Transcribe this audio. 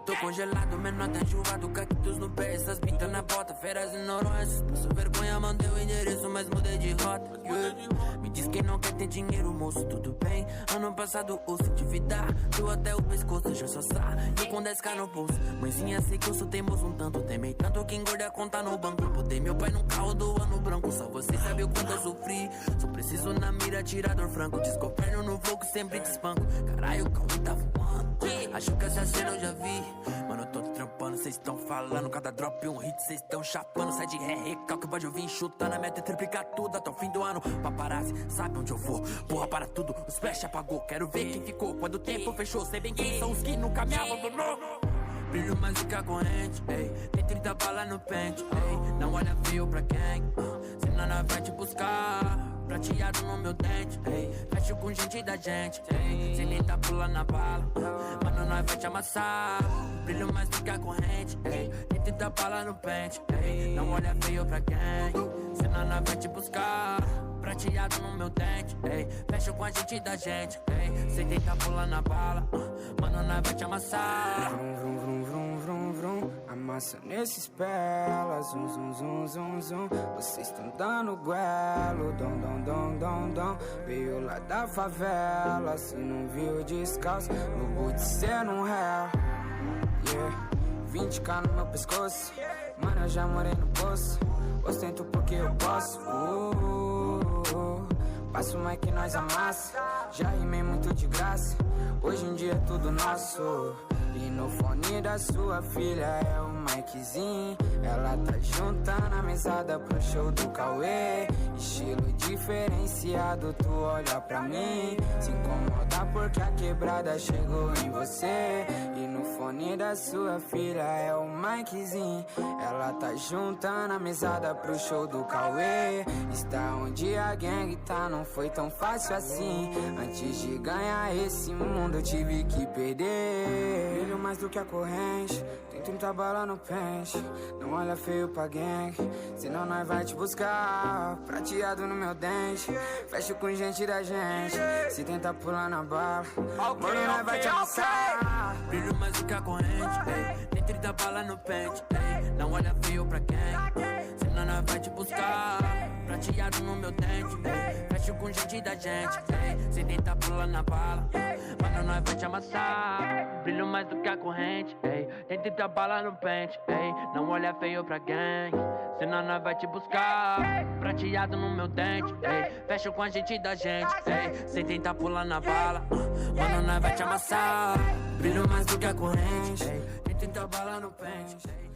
tô congelado, menor tá enjoado, cactus no pé, essas pintas na bota, feras e noronhas. Passo vergonha, mandei o endereço, mas mudei de rota. Me diz que não quer ter dinheiro, moço, tudo bem. Ano passado ouço endividar, deu até o pescoço, já só sai. Eu com 10k no bolso, mãezinha sei que eu sou teimoso um tanto. Temei tanto que engordei a conta no banco. Botei meu pai num carro do ano branco, só você sabe o quanto eu sofri. Só preciso na mira, atirador franco. Desgoverno no voo que sempre te espanco. Caralho, o carro tá voando. Acho que essa cena eu já vi. Mano, eu tô trampando, cês tão falando. Cada drop um hit, cês tão chapando. Sai de ré, recalque, pode ouvir chutando. A meta é triplicar tudo até o fim do ano. Paparazzi, sabe onde eu vou? Porra, para tudo, os flash apagou. Quero ver quem ficou quando o tempo fechou. Sei bem quem são os que nunca me abandonou. Brilho mais do que a corrente, ei. Tem 30 balas no pente, ei. Não olha feio pra quem, senão nós vai te buscar. Prateado no meu dente, ei. Fecho com gente da gente, ei. Sem nem tá pulando na bala, mano, nós vai te amassar. Brilho mais do que a corrente, ei. Tem 30 balas no pente, ei. Não olha feio pra quem, senão nós vai te buscar. Prateado no meu dente, ei. Fecho com a gente da gente, ei. Sem nem tá pulando na bala, mano, nós vai te amassar. Vrum, vrum, vrum, vrum, vrum. Amassa nesses pelas, zum, zum, zum, zum, zum. Vocês estão dando guelo, dom, dom, dom, dom, dom. Veio lá da favela, se não viu descalço. No boot cê não réu, yeah. 20k no meu pescoço, mano, eu já morei no poço. Ostento porque eu posso, Passo mais que nós amassa. Já rimei muito de graça, hoje em dia é tudo nosso. E no fone da sua filha é o Mikezinho. Ela tá juntando a mesada pro show do Cauê. Estilo diferenciado, tu olha pra mim, se incomoda porque a quebrada chegou em você. E no fone da sua filha é o Mikezinho. Ela tá juntando a mesada pro show do Cauê. Está onde a gang tá, não foi tão fácil assim. Antes de ganhar esse mundo eu tive que perder. Brilho mais do que a corrente, tem 30 balas no pente. Não olha feio pra gang, senão nós vai te buscar. Prateado no meu dente, fecho com gente da gente. Se tentar pular na bala, mano, nós vai te amassar. Brilho mais do que a corrente, ei. Tem 30 balas no pente, ei. Não olha feio pra quem, senão nós vai te buscar. Prateado no meu dente, ei. Fecho com gente da gente, ei. Se tentar pular na bala, mano, nós vai te amassar. Brilho mais do que a corrente, ei. Tem 30 balas no pente, ei. Não olha feio pra quem, senão nós vai te buscar. Prateado no meu dente, ei. Fecho com a gente da gente, ei. Sem tentar pular na bala, mano, nós vai te amassar. Brilho mais do que a corrente, ei. Tem 30 balas no pente, ei.